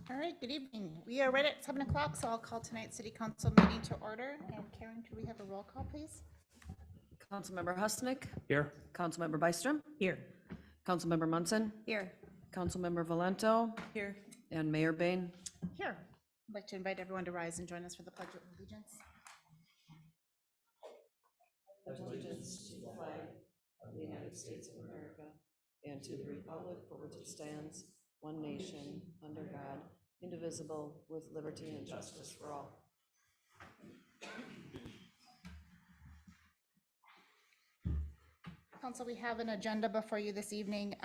All right, good evening. We are right at 7 o'clock, so I'll call tonight's city council meeting to order. And Karen, could we have a roll call, please? Councilmember Husnick. Here. Councilmember Byström. Here. Councilmember Munson. Here. Councilmember Valento. Here. And Mayor Bain. Here. I'd like to invite everyone to rise and join us for the Pledge of Allegiance. Allegiance to the flag of the United States of America and to the republic for which it stands, one nation, under God, indivisible, with liberty and justice for all. Council, we have an agenda before you this evening.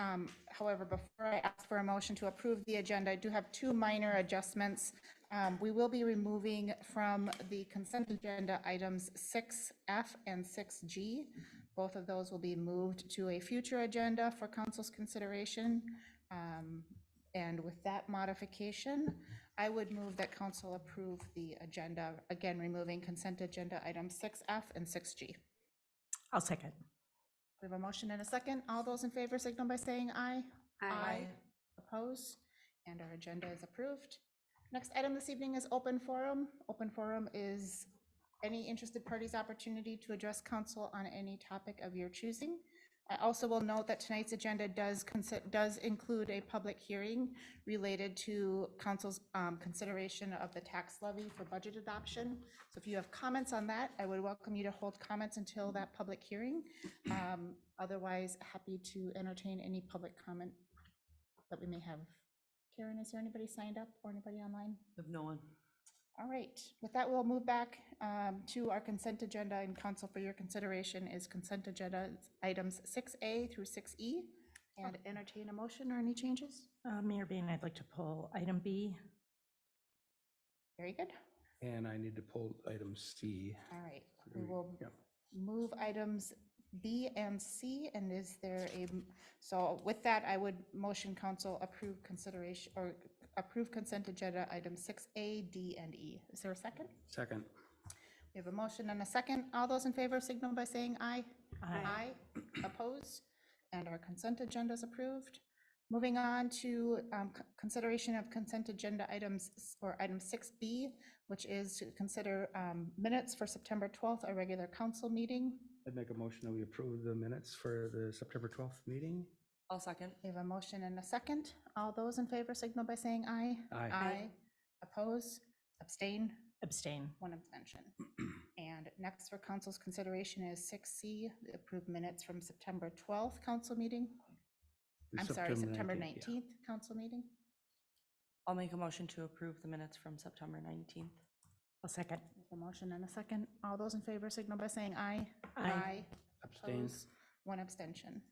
However, before I ask for a motion to approve the agenda, I do have two minor adjustments. We will be removing from the consent agenda items 6F and 6G. Both of those will be moved to a future agenda for council's consideration. And with that modification, I would move that council approve the agenda, again, removing consent agenda items 6F and 6G. I'll second. We have a motion and a second. All those in favor signal by saying aye. Aye. Oppose? And our agenda is approved. Next item this evening is open forum. Open forum is any interested party's opportunity to address council on any topic of your choosing. I also will note that tonight's agenda does include a public hearing related to council's consideration of the tax levy for budget adoption. So if you have comments on that, I would welcome you to hold comments until that public hearing. Otherwise, happy to entertain any public comment that we may have. Karen, is there anybody signed up or anybody online? Of no one. All right, with that, we'll move back to our consent agenda, and council for your consideration is consent agenda items 6A through 6E. And entertain a motion or any changes? Mayor Bain, I'd like to pull item B. Very good. And I need to pull item C. All right, we will Yep. move items B and C, and is there so with that, I would motion council approve consideration or approve consent agenda items 6A, D, and E. Is there a second? Second. We have a motion and a second. All those in favor signal by saying aye. Aye. Opposed? And our consent agenda is approved. Moving on to consideration of consent agenda items, or item 6B, which is to consider minutes for September 12th, a regular council meeting. I'd make a motion that we approve the minutes for the September 12th meeting. I'll second. We have a motion and a second. All those in favor signal by saying aye. Aye. Oppose? Abstain? Abstain. One abstention. And next for council's consideration is 6C, the approved minutes from September 12th council meeting. I'm sorry, September 19th council meeting. I'll make a motion to approve the minutes from September 19th. I'll second. A motion and a second. All those in favor signal by saying aye. Aye. Abstain. Oppose? One abstention.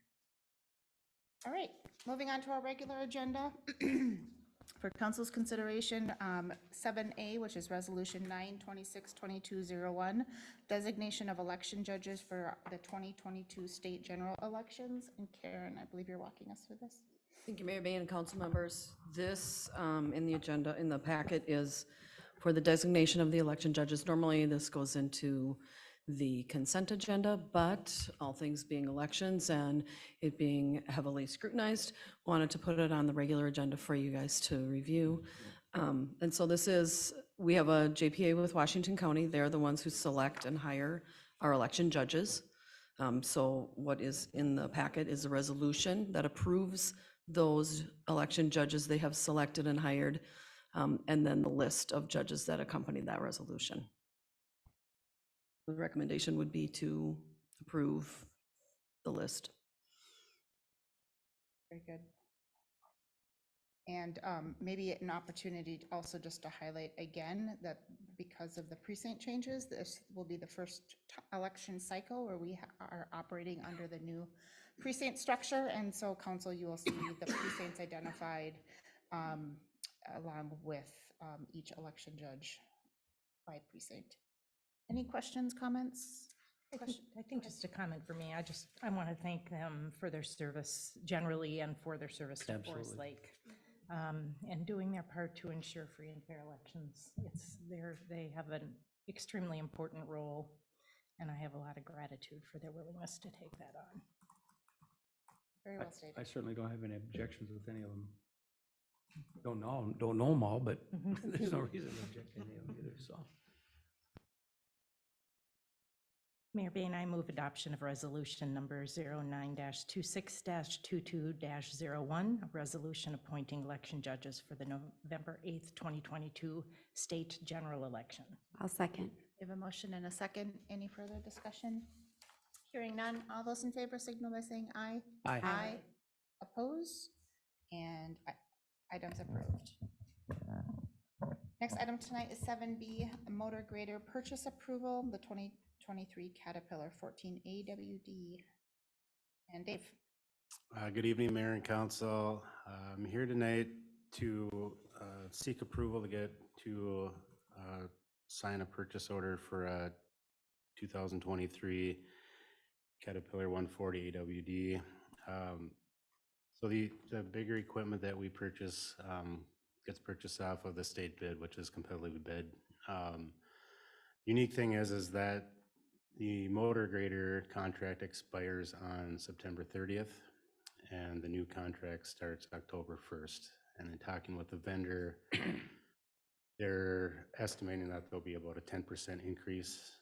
All right, moving on to our regular agenda. For council's consideration, 7A, which is resolution 9/26/2201, designation of election judges for the 2022 state general elections. And Karen, I believe you're walking us through this. Thank you, Mayor Bain and council members. This in the agenda, in the packet, is for the designation of the election judges. Normally, this goes into the consent agenda, but all things being elections and it being heavily scrutinized, wanted to put it on the regular agenda for you guys to review. And so this is, we have a JPA with Washington County. They're the ones who select and hire our election judges. So what is in the packet is a resolution that approves those election judges they have selected and hired, and then the list of judges that accompany that resolution. The recommendation would be to approve the list. Very good. And maybe an opportunity also just to highlight again that because of the precinct changes, this will be the first election cycle where we are operating under the new precinct structure. And so council, you will see the precincts identified along with each election judge by precinct. Any questions, comments? I think just a comment for me. I want to thank them for their service generally and for their service to Forest Absolutely. Lake. And doing their part to ensure free and fair elections. They have an extremely important role, and I have a lot of gratitude for their willingness to take that on. Very well stated. I certainly don't have any objections with any of them. Don't know them all, but there's no reason to object to any of them either, so. Mayor Bain, I move adoption of resolution number 09-26-22-01, a resolution appointing election judges for the November 8th, 2022 state general election. I'll second. We have a motion and a second. Any further discussion? Hearing none. All those in favor signal by saying aye. Aye. Oppose? And items approved. Next item tonight is 7B, motor grader purchase approval, the 2023 Caterpillar 14 AWD. And Dave. Good evening, Mayor and Council. I'm here tonight to seek approval to sign a purchase order for a 2023 Caterpillar 140 AWD. So the bigger equipment that we purchase gets purchased off of the state bid, which is competitively bid. Unique thing is that the motor grader contract expires on September 30th, and the new contract starts October 1st. And in talking with the vendor, they're estimating that there'll be about a 10% increase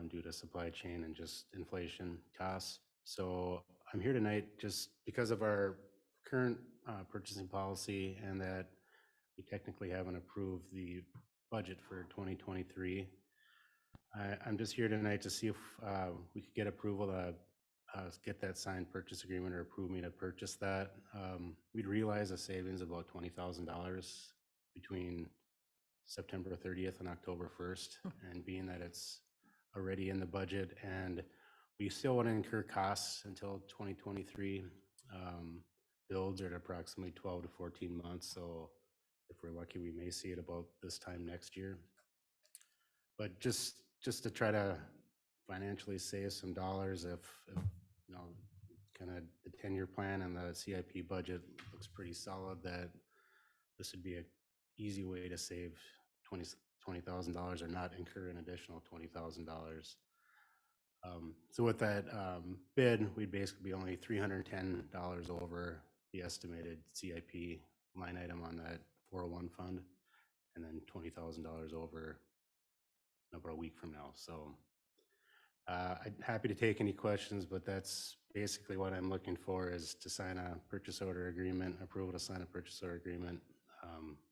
due to supply chain and just inflation costs. So I'm here tonight just because of our current purchasing policy and that we technically haven't approved the budget for 2023. I'm just here tonight to see if we could get approval to get that signed purchase agreement or approve me to purchase that. We'd realize a savings of about $20,000 between September 30th and October 1st. And being that it's already in the budget and we still want to incur costs until 2023, builds are at approximately 12 to 14 months. So if we're lucky, we may see it about this time next year. But just to try to financially save some dollars, if you know, kind of the 10-year plan and the CIP budget looks pretty solid, that this would be an easy way to save $20,000 or not incur an additional $20,000. So with that bid, we'd basically be only $310 over the estimated CIP line item on that 401 fund, and then $20,000 over about a week from now. So I'm happy to take any questions, but that's basically what I'm looking for, is to sign a purchase order agreement, approval to sign a purchase order agreement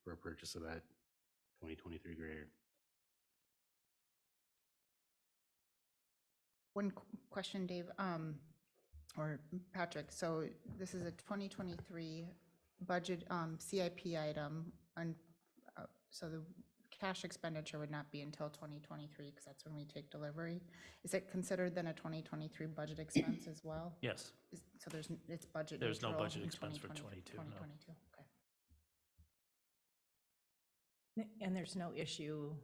for a purchase of that 2023 grader. One question, Dave, or Patrick. So this is a 2023 budget CIP item, and so the cash expenditure would not be until 2023 because that's when we take delivery. Is it considered then a 2023 budget expense as well? Yes, So it's budget there's no neutral budget in expense for 2020 22, no. 2022, okay. And there's no issue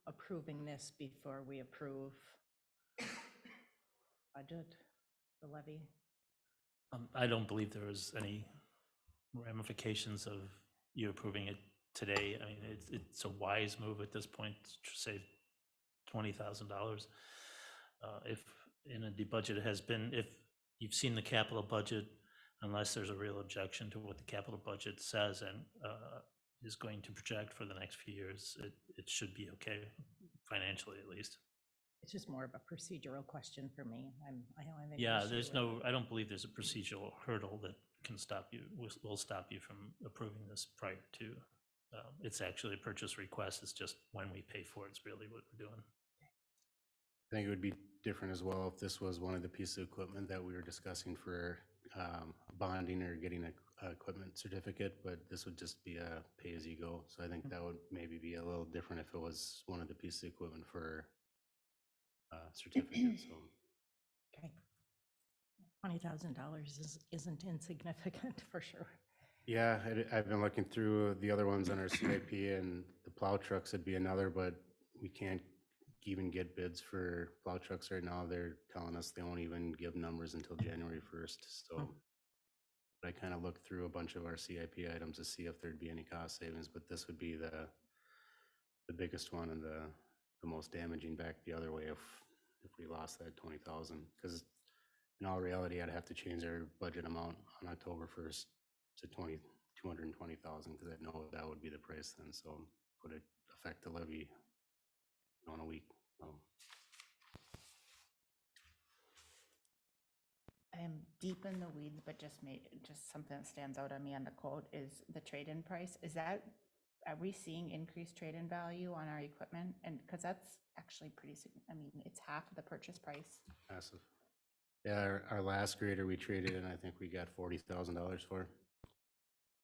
approving this before we approve budget, the levy? I don't believe there is any ramifications of you approving it today. I mean, it's a wise move at this point to save $20,000. If the budget has been, if you've seen the capital budget, unless there's a real objection to what the capital budget says and is going to project for the next few years, it should be okay, financially at least. It's just more of a procedural question for me. I don't have any Yeah, issue there's with no, I don't believe there's a procedural hurdle that can stop you, will stop you from approving this prior to. It's actually a purchase request. It's just when we pay for it, it's really what we're doing. I think it would be different as well if this was one of the pieces of equipment that we were discussing for bonding or getting a equipment certificate, but this would just be a pay-as-you-go. So I think that would maybe be a little different if it was one of the pieces of equipment for certificate. So Okay. $20,000 isn't insignificant for sure. yeah, I've been looking through the other ones on our CIP, and the plow trucks would be another, but we can't even get bids for plow trucks right now. They're telling us they won't even give numbers until January 1st. So I kind of looked through a bunch of our CIP items to see if there'd be any cost savings, but this would be the biggest one and the most damaging back the other way if we lost that 20,000. Because in all reality, I'd have to change our budget amount on October 1st to 220,000, because I know that would be the price then, so would it affect the levy in a week? I am deep in the weeds, but just something that stands out on me on the quote is the trade-in price. Are we seeing increased trade-in value on our equipment? And, because that's actually pretty, I mean, it's half of the purchase price. Massive. Yeah, our last grader we traded in, I think we got $40,000 for,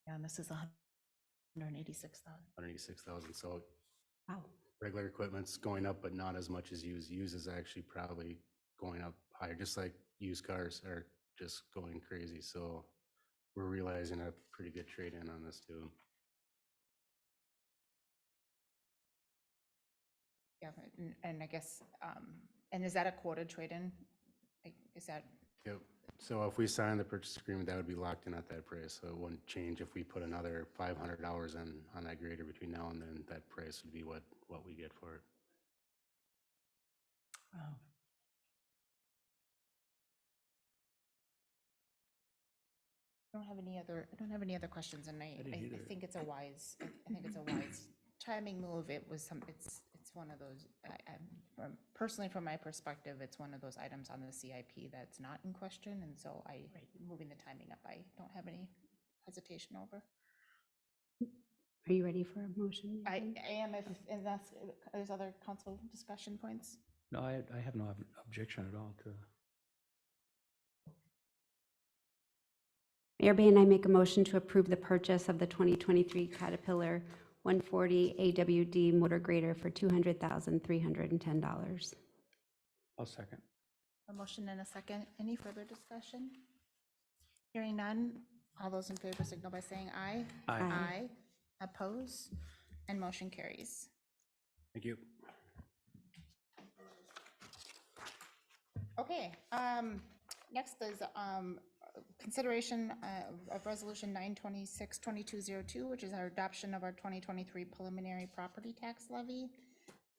Yeah, and this is 186,000. 186,000, so Wow. regular equipment's going up, but not as much as used. Used is actually probably going up higher, just like used cars are just going crazy, so we're realizing a pretty good trade-in on this too. Yeah, and I guess, and is that a quoted trade-in? Is that, Yep, so if we sign the purchase agreement, that would be locked in at that price, so it wouldn't change if we put another $500 on that grader between now and then. That price would be what we get for it. Wow. I don't have any other questions, and I think it's a wise, timing move. It's one of those, personally, from my perspective, it's one of those items on the CIP that's not in question, and so moving the timing up, I don't have any hesitation over. Are you ready for a motion? I am, unless there's other council discussion points. No, I have no objection at all to, Mayor Bain, I make a motion to approve the purchase of the 2023 Caterpillar 140 AWD motor grader for $200,310. I'll second. A motion and a second. Any further discussion? Hearing none. All those in favor signal by saying aye. Aye. Aye. Oppose, and motion carries. Thank you. Okay, next is consideration of Resolution 926-2202, which is our adoption of our 2023 preliminary property tax levy.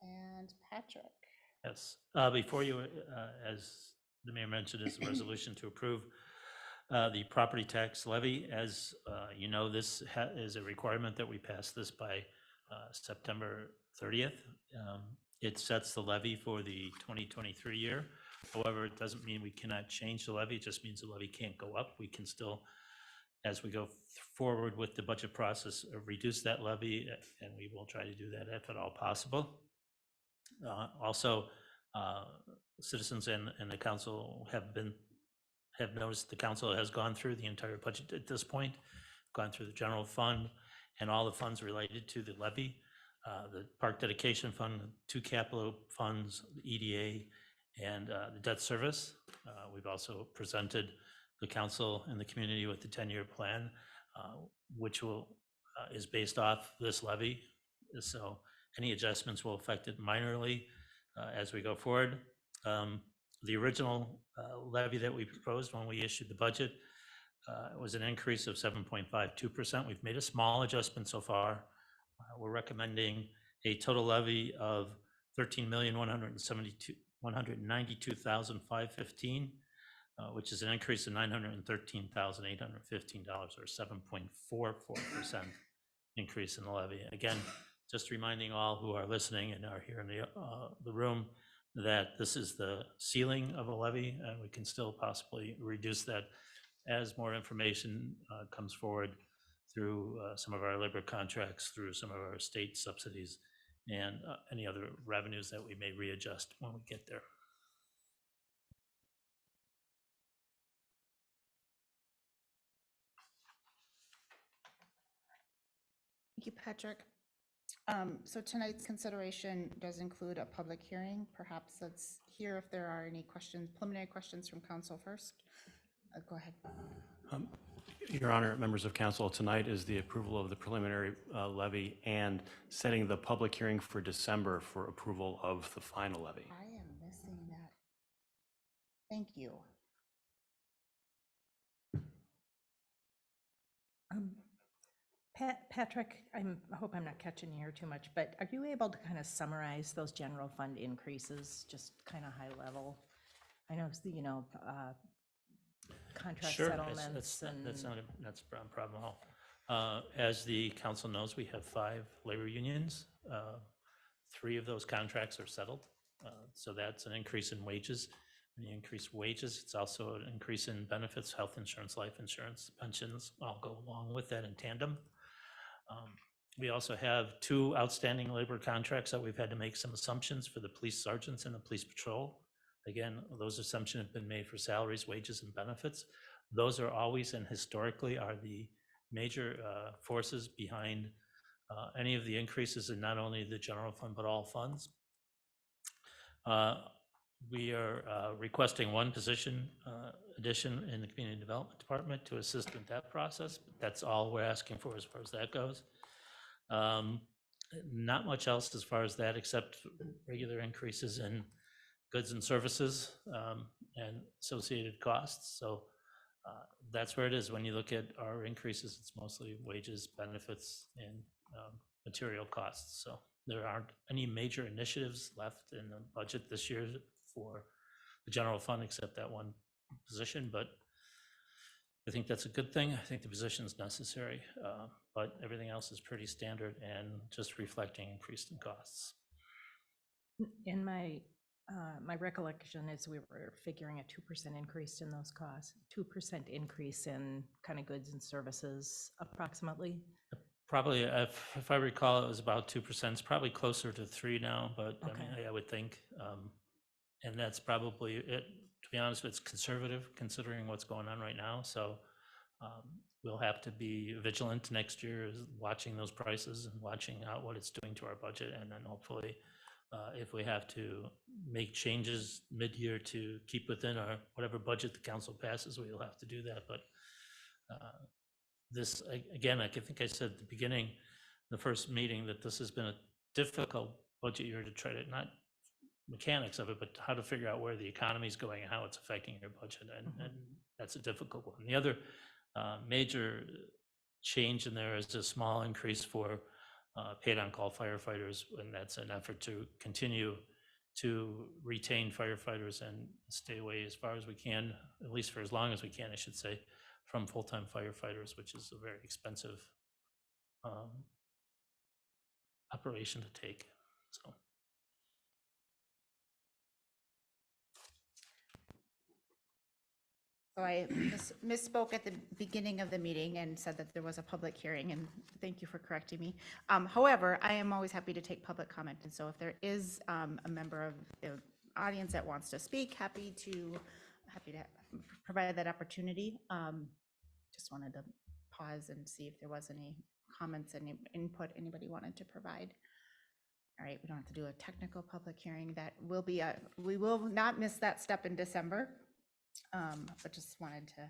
And Patrick. Yes, before you, as the mayor mentioned, is a resolution to approve the property tax levy. As you know, this is a requirement that we pass this by September 30th. It sets the levy for the 2023 year. However, it doesn't mean we cannot change the levy. It just means the levy can't go up. We can still, as we go forward with the budget process, reduce that levy, and we will try to do that if at all possible. Also, citizens and the council have noticed the council has gone through the entire budget at this point, gone through the general fund and all the funds related to the levy, the park dedication fund, 2 capital funds, the EDA, and the debt service. We've also presented the council and the community with the 10-year plan, which is based off this levy. So any adjustments will affect it minorly as we go forward. The original levy that we proposed when we issued the budget was an increase of 7.52%. We've made a small adjustment so far. We're recommending a total levy of $13,192,515, which is an increase of $913,815, or 7.44% increase in the levy. Again, just reminding all who are listening and are here in the room that this is the ceiling of a levy, and we can still possibly reduce that as more information comes forward through some of our labor contracts, through some of our state subsidies, and any other revenues that we may readjust when we get there. Thank you, Patrick. So tonight's consideration does include a public hearing. Perhaps let's hear if there are any questions, preliminary questions from council first. Go ahead. Your Honor, members of council, tonight is the approval of the preliminary levy and setting the public hearing for December for approval of the final levy. I am missing that. Thank you. Patrick, I hope I'm not catching you here too much, but are you able to kind of summarize those general fund increases, just kind of high level? I know, contract Sure, settlements and. that's not a problem at all. As the council knows, we have 5 labor unions. 3 of those contracts are settled. So that's an increase in wages. When you increase wages, it's also an increase in benefits, health insurance, life insurance, pensions, all go along with that in tandem. We also have 2 outstanding labor contracts that we've had to make some assumptions for the police sergeants and the police patrol. Again, those assumptions have been made for salaries, wages, and benefits. Those are always and historically are the major forces behind any of the increases in not only the general fund, but all funds. We are requesting 1 position addition in the Community Development Department to assist in that process. That's all we're asking for as far as that goes. Not much else as far as that, except regular increases in goods and services and associated costs. So that's where it is. When you look at our increases, it's mostly wages, benefits, and material costs. So there aren't any major initiatives left in the budget this year for the general fund, except that 1 position, but I think that's a good thing. I think the position is necessary, but everything else is pretty standard and just reflecting increase in costs. In my recollection is we were figuring a 2% increase in those costs, 2% increase in kind of goods and services approximately. Probably, if I recall, it was about 2%. It's probably closer to 3 now, but I mean, I would think, and that's probably it. To be honest, it's conservative considering what's going on right now. So we'll have to be vigilant next year, is watching those prices and watching out what it's doing to our budget, and then hopefully, if we have to make changes mid-year to keep within our whatever budget the council passes, we will have to do that. But this, again, I think I said at the beginning, the first meeting, that this has been a difficult budget year to try to, not mechanics of it, but how to figure out where the economy is going and how it's affecting your budget. And that's a difficult one. The other major change in there is a small increase for paid on-call firefighters, and that's an effort to continue to retain firefighters and stay away as far as we can, at least for as long as we can, I should say, from full-time firefighters, which is a very expensive operation to take. So. So I misspoke at the beginning of the meeting and said that there was a public hearing, and thank you for correcting me. However, I am always happy to take public comment, and so if there is a member of the audience that wants to speak, happy to provide that opportunity. Just wanted to pause and see if there was any comments, any input anybody wanted to provide. All right, we don't have to do a technical public hearing. That will be we will not miss that step in December. But just wanted to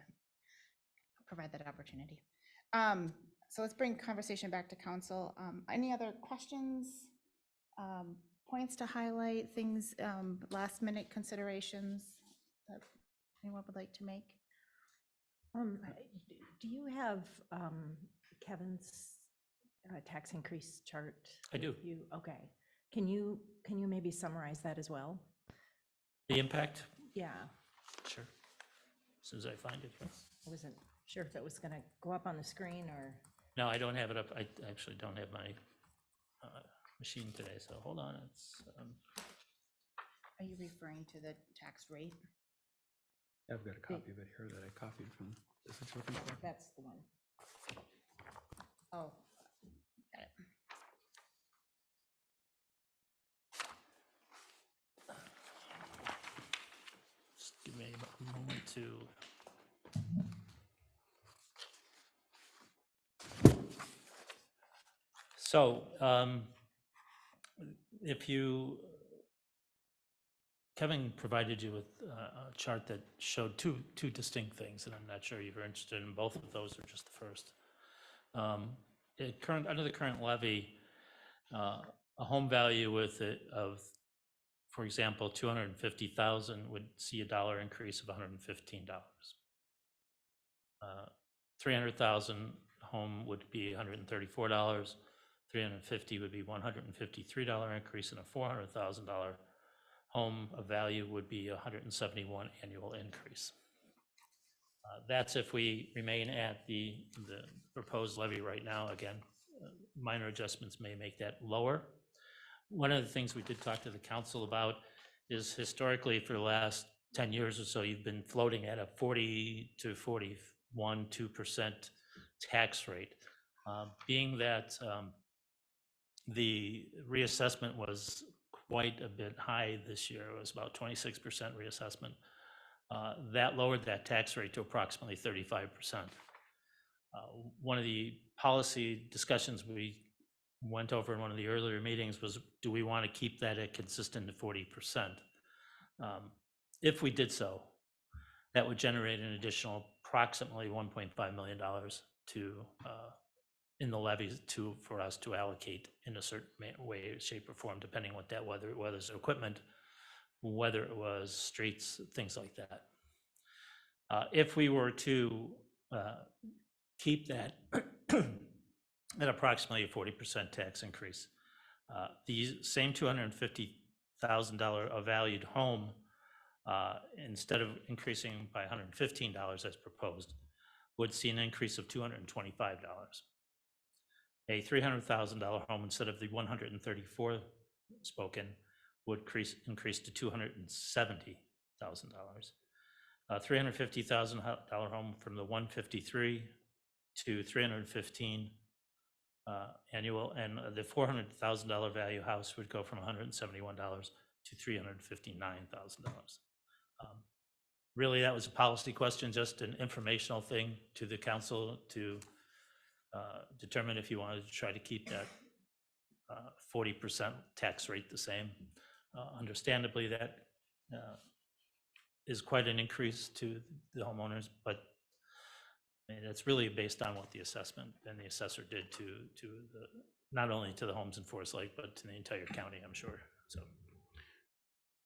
provide that opportunity. So let's bring conversation back to council. Any other questions, points to highlight, things, last minute considerations that anyone would like to make? Do you have Kevin's tax increase chart? I do. Okay. Can you maybe summarize that as well? The impact? Yeah. Sure. As soon as I find it, yes. I wasn't sure if it was going to go up on the screen or. No, I don't have it up. I actually don't have my machine today, so hold on. It's. Are you referring to the tax rate? I've got a copy of it here that I copied from. Is it looking for? That's the one. Oh, got it. Just give me a moment to. So, if you, Kevin provided you with a chart that showed two distinct things, and I'm not sure you're interested in both of those or just the first. Under the current levy, a home value with it of, for example, 250,000 would see a dollar increase of $115. 300,000 home would be $134. 350 would be $153 increase, and a $400,000 home of value would be $171 annual increase. That's if we remain at the proposed levy right now. Again, minor adjustments may make that lower. One of the things we did talk to the council about is historically for the last 10 years or so, you've been floating at a 40 to 41, 2% tax rate. Being that the reassessment was quite a bit high this year, it was about 26% reassessment. That lowered that tax rate to approximately 35%. One of the policy discussions we went over in one of the earlier meetings was, do we want to keep that at consistent to 40%? If we did so, that would generate an additional approximately $1.5 million to in the levies for us to allocate in a certain way, shape, or form, depending on what that, whether it's equipment, whether it was streets, things like that. If we were to keep that at approximately a 40% tax increase, the same $250,000 of valued home, instead of increasing by $115 as proposed, would see an increase of $225. A $300,000 home, instead of the $134 spoken, would increase to $270,000. A $350,000 home from the 153 to 315 annual, and the $400,000 value house would go from $171 to $359,000. Really, that was a policy question, just an informational thing to the council to determine if you wanted to try to keep that 40% tax rate the same. Understandably, that is quite an increase to the homeowners, but I mean, it's really based on what the assessment and the assessor did to the, not only to the homes in Forest Lake, but to the entire county, I'm sure. So,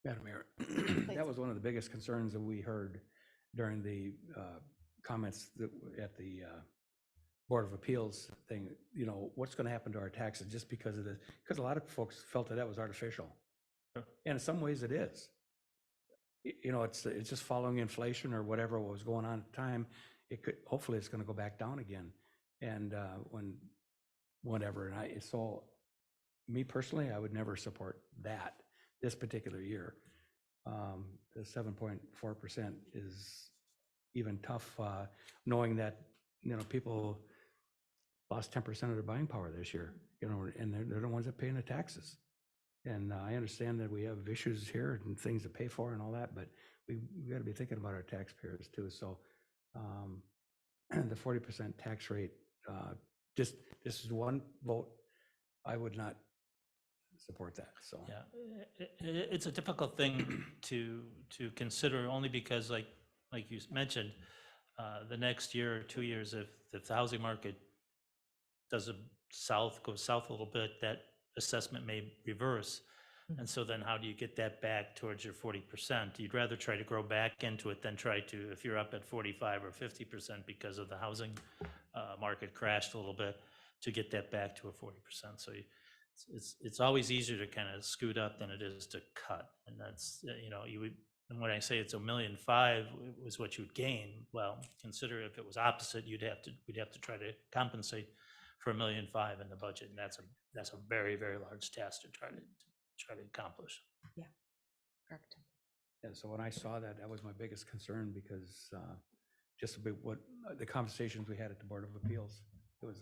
Madam Mayor, that was one of the biggest concerns that we heard during the comments at the Board of Appeals thing. You know, what's going to happen to our taxes just because of this? Because a lot of folks felt that was artificial. Sure. And in some ways it is. You know, it's just following inflation or whatever was going on at the time. It could, hopefully it's going to go back down again. And whenever, and so me personally, I would never support that this particular year. The 7.4% is even tough, knowing that, you know, people lost 10% of their buying power this year, you know, and they're the ones that pay the taxes. And I understand that we have issues here and things to pay for and all that, but we got to be thinking about our taxpayers too. So the 40% tax rate, this is one vote. I would not support that. So yeah, it's a difficult thing to consider, only because, like you mentioned, the next year or 2 years, if the housing market goes south a little bit, that assessment may reverse. And so then how do you get that back towards your 40%? You'd rather try to grow back into it than try to, if you're up at 45 or 50% because of the housing market crashed a little bit, to get that back to a 40%. So it's always easier to kind of scoot up than it is to cut. And that's, you know, you would, and when I say it's $1.5 million was what you would gain, well, consider if it was opposite, we'd have to try to compensate for $1.5 million in the budget, and that's a very, very large task to try to accomplish. Yeah, correct. yeah, so when I saw that, that was my biggest concern, because just a bit what the conversations we had at the Board of Appeals, it was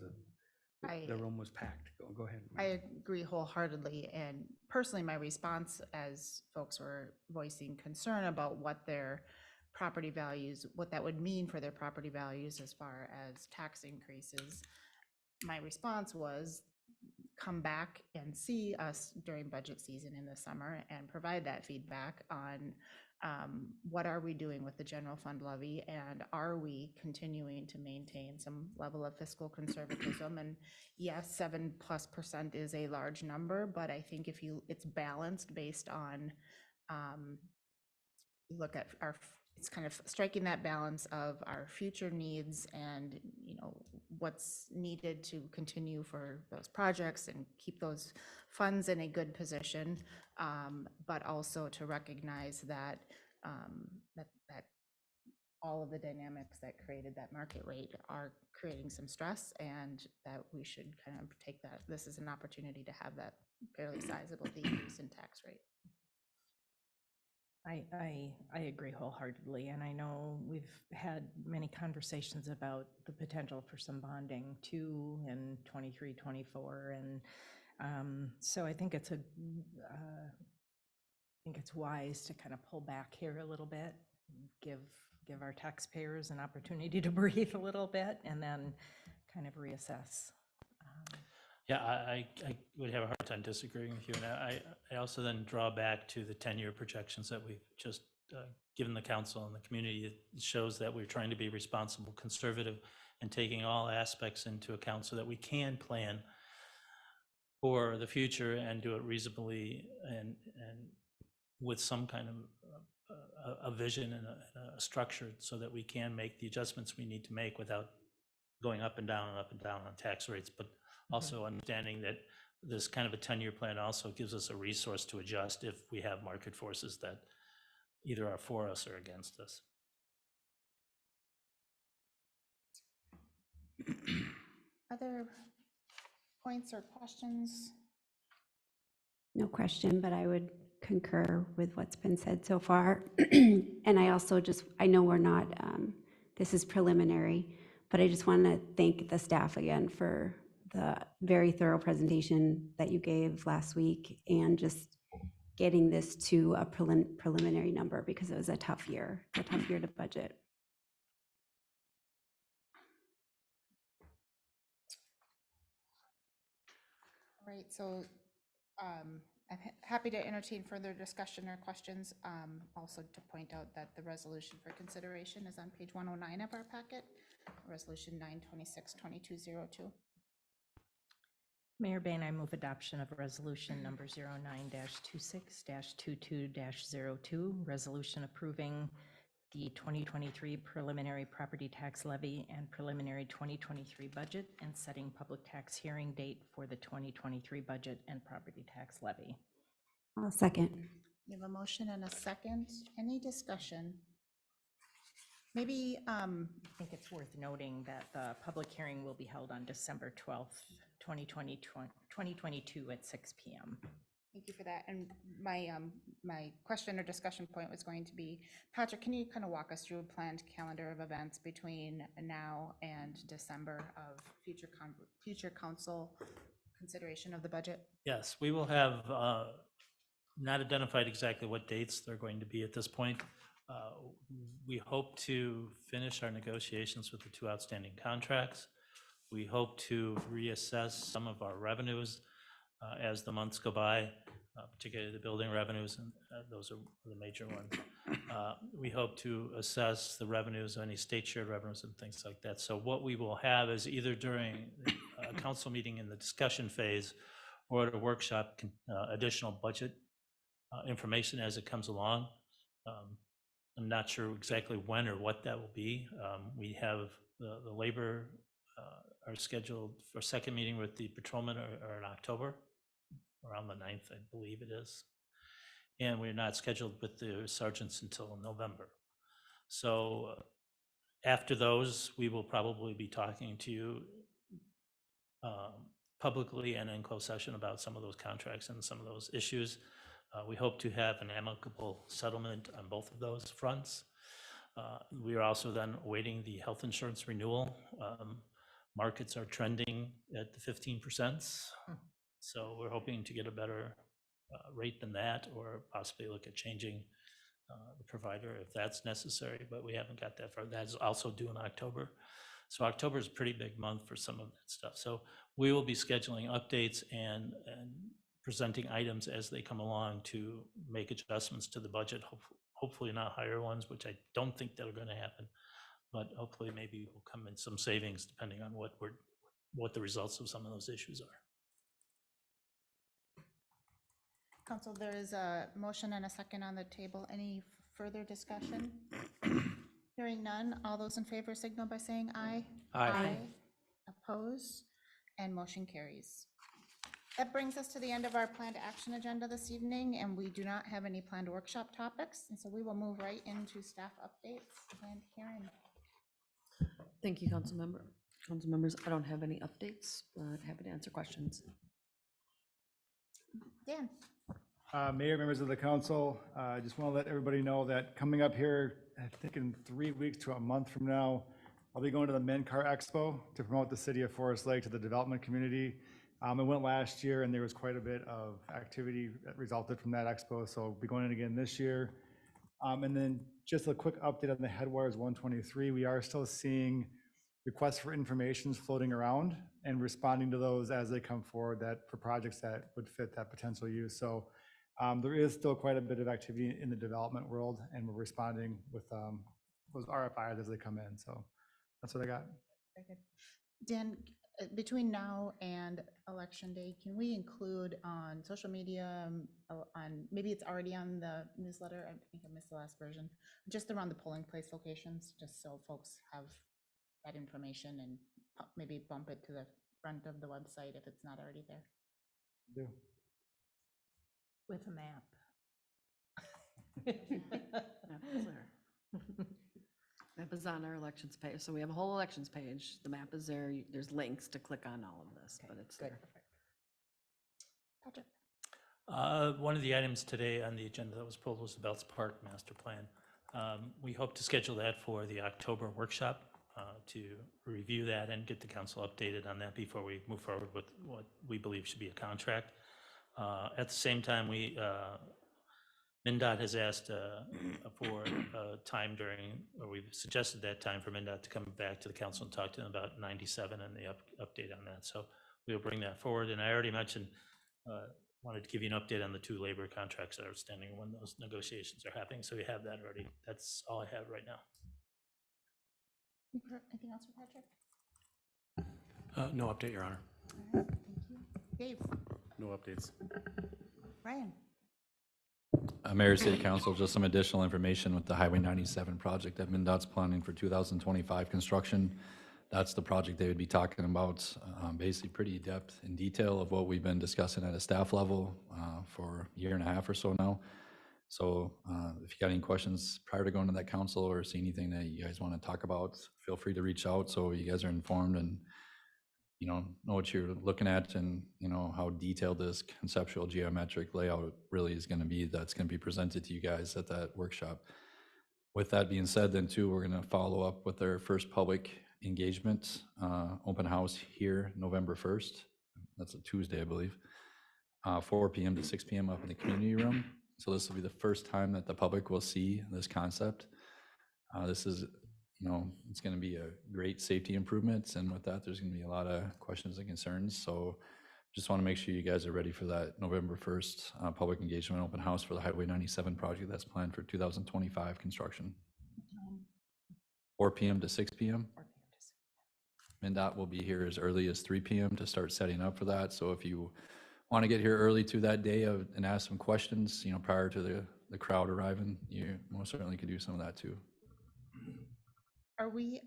the room was packed. Go ahead. I agree wholeheartedly, and personally, my response as folks were voicing concern about what their property values, what that would mean for their property values as far as tax increases, my response was, come back and see us during budget season in the summer and provide that feedback on what are we doing with the general fund levy, and are we continuing to maintain some level of fiscal conservatism? And yes, 7+% is a large number, but I think if it's balanced based on, look at it's kind of striking that balance of our future needs and, you know, what's needed to continue for those projects and keep those funds in a good position, but also to recognize that that all of the dynamics that created that market rate are creating some stress, and that we should kind of take that, this is an opportunity to have that fairly sizable decrease in tax rate. I agree wholeheartedly, and I know we've had many conversations about the potential for some bonding too in 23, 24, and so I think it's wise to kind of pull back here a little bit, give our taxpayers an opportunity to breathe a little bit, and then kind of reassess. Yeah, I would have a hard time disagreeing with you. And I also then draw back to the 10-year projections that we've just given the council and the community. It shows that we're trying to be responsible, conservative, and taking all aspects into account so that we can plan for the future and do it reasonably and with some kind of a vision and a structure, so that we can make the adjustments we need to make without going up and down on tax rates, but also understanding that this kind of a 10-year plan also gives us a resource to adjust if we have market forces that either are for us or against us. Other points or questions? No question, but I would concur with what's been said so far. And I also I know we're not, this is preliminary, but I just want to thank the staff again for the very thorough presentation that you gave last week, and just getting this to a preliminary number, because it was a tough year to budget. All right, so I'm happy to entertain further discussion or questions. Also to point out that the resolution for consideration is on page 109 of our packet, resolution 926-2202. Mayor Bain, I move adoption of resolution number 09-26-22-02, resolution approving the 2023 preliminary property tax levy and preliminary 2023 budget, and setting public tax hearing date for the 2023 budget and property tax levy. I'll second. We have a motion and a second. Any discussion? Maybe, I think it's worth noting that the public hearing will be held on December 12th, 2022 at 6 p.m. thank you for that. And my question or discussion point was going to be, Patrick, can you kind of walk us through a planned calendar of events between now and December of future council consideration of the budget? Yes, we will have not identified exactly what dates they're going to be at this point. We hope to finish our negotiations with the two outstanding contracts. We hope to reassess some of our revenues as the months go by, particularly the building revenues, and those are the major ones. We hope to assess the revenues of any state shared revenues and things like that. So what we will have is, either during a council meeting in the discussion phase or at a workshop, additional budget information as it comes along. I'm not sure exactly when or what that will be. We have the labor are scheduled for a second meeting with the patrolmen are in October, around the 9th, I believe it is. And we're not scheduled with the sergeants until November. So after those, we will probably be talking to you publicly and in closed session about some of those contracts and some of those issues. We hope to have an amicable settlement on both of those fronts. We are also then awaiting the health insurance renewal. Markets are trending at the 15%. So we're hoping to get a better rate than that, or possibly look at changing the provider if that's necessary, but we haven't got that far. That is also due in October. So October is a pretty big month for some of that stuff. So we will be scheduling updates and presenting items as they come along to make adjustments to the budget, hopefully not higher ones, which I don't think that are going to happen, but hopefully maybe will come in some savings depending on what the results of some of those issues are. Council, there is a motion and a second on the table. Any further discussion? Hearing none, all those in favor signal by saying aye. Aye. Oppose, and motion carries. That brings us to the end of our planned action agenda this evening, and we do not have any planned workshop topics, and so we will move right into staff updates. And Karen. Thank you, council member. Council members, I don't have any updates, but happy to answer questions. Dan. Mayor, members of the council, I just want to let everybody know that coming up here, I think in 3 weeks to a month from now, I'll be going to the MenCar Expo to promote the city of Forest Lake to the development community. I went last year and there was quite a bit of activity that resulted from that expo, so I'll be going in again this year. And then just a quick update on the Headwaters 123. We are still seeing requests for information floating around and responding to those as they come forward that for projects that would fit that potential use. So there is still quite a bit of activity in the development world, and we're responding with those RFIs as they come in. So that's what I got. Very good. Dan, between now and election day, can we include on social media, on maybe it's already on the newsletter, I think I missed the last version, just around the polling place locations, just so folks have that information and maybe bump it to the front of the website if it's not already there. Do. With a map. Map is there. Map is on our elections page. So we have a whole elections page. The map is there. There's links to click on all of this, but it's there. Patrick. One of the items today on the agenda that was pulled was the Belts Park Master Plan. We hope to schedule that for the October workshop to review that and get the council updated on that before we move forward with what we believe should be a contract. At the same time, MnDOT has asked for time during, or we've suggested that time for MnDOT to come back to the council and talk to them about 97 and the update on that. So we'll bring that forward. And I already mentioned, wanted to give you an update on the 2 labor contracts that are outstanding when those negotiations are happening. So we have that already. That's all I have right now. Anything else for Patrick? No update, Your Honor. All right, thank you. Dave. No updates. Ryan. Mayor, City Council, just some additional information with the Highway 97 project that MnDOT's planning for 2025 construction. That's the project they would be talking about, basically pretty in detail of what we've been discussing at a staff level for a year and a half or so now. So if you got any questions prior to going to that council or see anything that you guys want to talk about, feel free to reach out so you guys are informed and know what you're looking at, and how detailed this conceptual geometric layout really is going to be. That's going to be presented to you guys at that workshop. With that being said, then too, we're going to follow up with our first public engagement open house here November 1st. That's a Tuesday, I believe. 4 p.m. to 6 p.m. up in the community room. So this will be the first time that the public will see this concept. This is it's going to be a great safety improvements, and with that, there's going to be a lot of questions and concerns. So just want to make sure you guys are ready for that November 1st public engagement open house for the Highway 97 project that's planned for 2025 construction. 4 p.m. to 6 p.m. MnDOT will be here as early as 3 p.m. to start setting up for that. So if you want to get here early to that day and ask some questions, prior to the crowd arriving, you most certainly could do some of that too. Are we,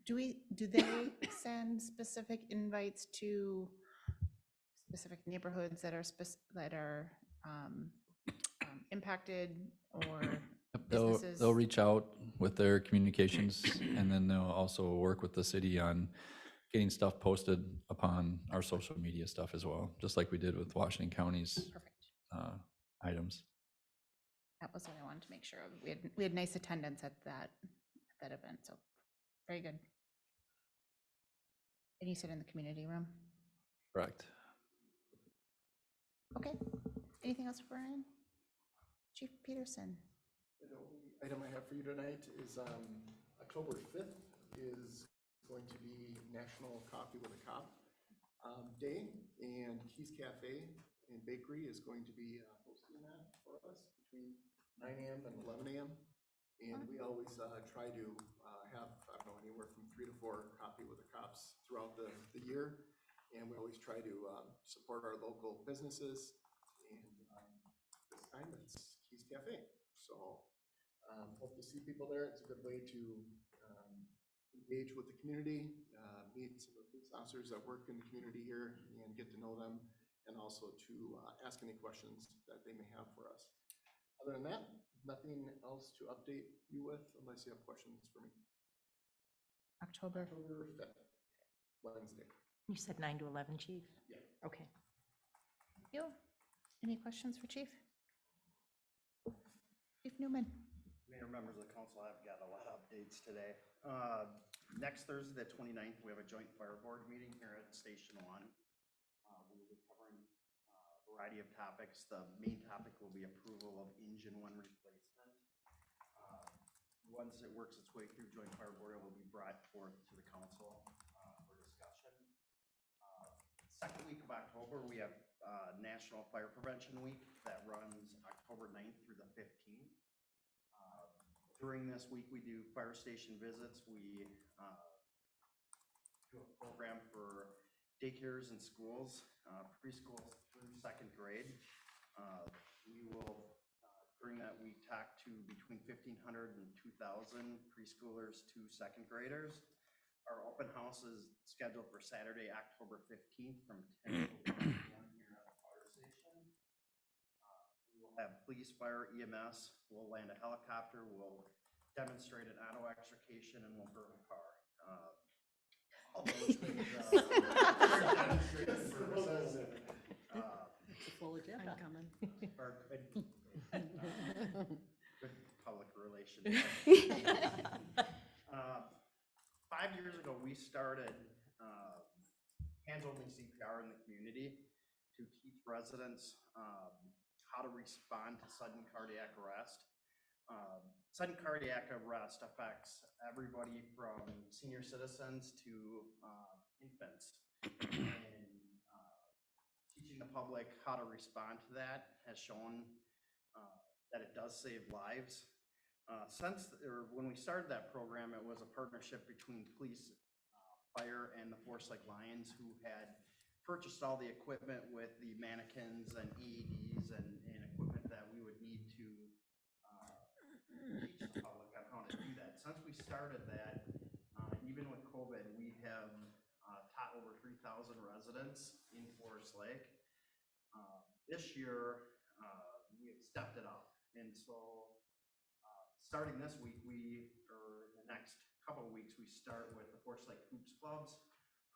do they send specific invites to specific neighborhoods that are impacted, or businesses? They'll reach out with their communications, and then they'll also work with the city on getting stuff posted upon our social media stuff as well, just like we did with Washington County's items. That was what I wanted to make sure of. We had nice attendance at that event, so very good. And you said in the community room? Correct. Okay. Anything else for Ryan? Chief Peterson. The only item I have for you tonight is October 5th is going to be National Coffee with a Cop Day, and Keys Cafe and Bakery is going to be hosting that for us between 9 a.m. and 11 a.m. And we always try to have, anywhere from 3 to 4 Coffee with the Cops throughout the year. And we always try to support our local businesses. And this time it's Keys Cafe. So hope to see people there. It's a good way to engage with the community, meet some of the police officers that work in the community here and get to know them. and also to ask any questions that they may have for us. Other than that, nothing else to update you with unless you have questions for me. October. October 5th, Wednesday. You said 9 to 11, Chief? Yeah. Okay. Thank you. Any questions for Chief? Chief Newman. Mayor, members of the council, I've got a lot of updates today. Next Thursday, the 29th, we have a joint fire board meeting here at Station 1. We will be covering a variety of topics. The main topic will be approval of engine 1 replacement. Once it works its way through joint fire board, it will be brought forth to the council for discussion. Second week of October, we have National Fire Prevention Week that runs October 9th through the 15th. During this week, we do fire station visits. We do a program for daycares and schools, preschools through 2nd grade. We will, during that week, talk to between 1,500 and 2,000 preschoolers to 2nd graders. Our open house is scheduled for Saturday, October 15th from 10 to 1 p.m. here at the fire station. We will have police, fire, EMS. We'll land a helicopter. We'll demonstrate an auto extrication, and we'll burn a car. All those things are demonstrated purposes. It's a full agenda. I'm coming. Are good, good public relations. 5 years ago, we started hands-only CPR in the community to teach residents how to respond to sudden cardiac arrest. Sudden cardiac arrest affects everybody from senior citizens to infants. And teaching the public how to respond to that has shown that it does save lives. When we started that program, it was a partnership between police, fire, and the Forest Lake Lions, who had purchased all the equipment with the mannequins and AEDs and equipment that we would need to teach the public on how to do that. Since we started that, even with COVID, we have taught over 3,000 residents in Forest Lake. This year, we have stepped it up. And so starting this week, or the next couple of weeks, we start with the Forest Lake Hoops Clubs.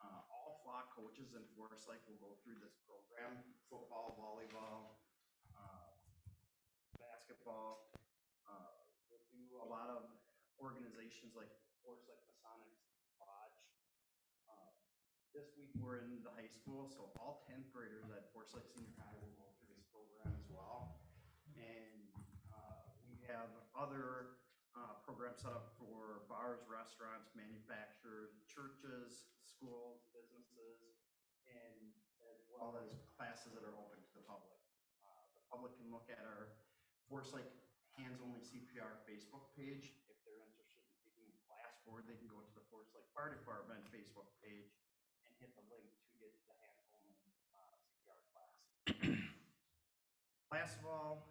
All flock coaches in Forest Lake will go through this program: football, volleyball, basketball. We'll do a lot of organizations like Forest Lake Masonics Lodge. This week we're in the high school, so all 10th graders at Forest Lake Senior High will go through this program as well. And we have other programs set up for bars, restaurants, manufacturers, churches, schools, businesses, and as well as classes that are open to the public. The public can look at our Forest Lake Hands-Only CPR Facebook page. If they're interested in taking a class, or they can go to the Forest Lake Fire Department Facebook page and hit the link to get the Hands-Only CPR class. Last of all,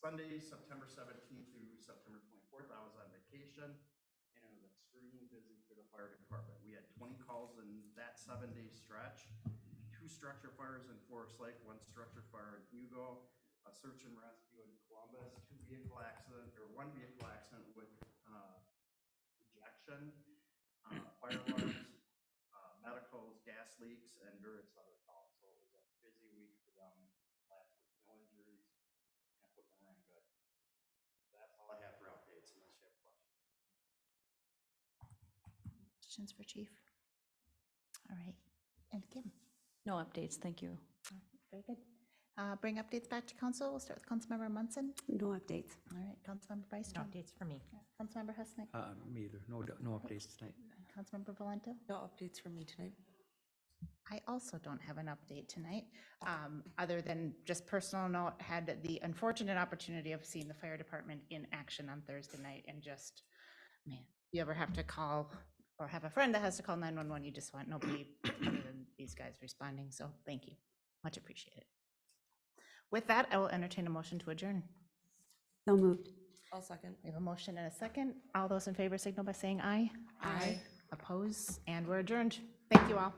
Sunday, September 17th through September 24th, I was on vacation, and it was extremely busy for the fire department. We had 20 calls in that 7-day stretch, 2 structure fires in Forest Lake, 1 structure fire in Hugo, a search and rescue in Columbus, 1 vehicle accident with ejection, fire alarms, medicals, gas leaks, and various other calls. So it was a busy week for them last week. No injuries. Equipment ran good. That's all I have for updates, unless you have questions. Questions for Chief? All right. And Kim? No updates, thank you. Very good. Bring updates back to council. We'll start with Councilmember Munson. No updates. All right, Councilmember No Byström. updates for me. Councilmember Husnick. Me either. No updates tonight. Councilmember Valento. No updates from me tonight. I also don't have an update tonight, other than just personal note, had the unfortunate opportunity of seeing the fire department in action on Thursday night, and just, man, you ever have to call or have a friend that has to call 911, you just want nobody other than these guys responding, so thank you. Much appreciated. With that, I will entertain a motion to adjourn. So moved. I'll second. We have a motion and a second. All those in favor signal by saying aye. Aye. Oppose, and we're adjourned. Thank you all.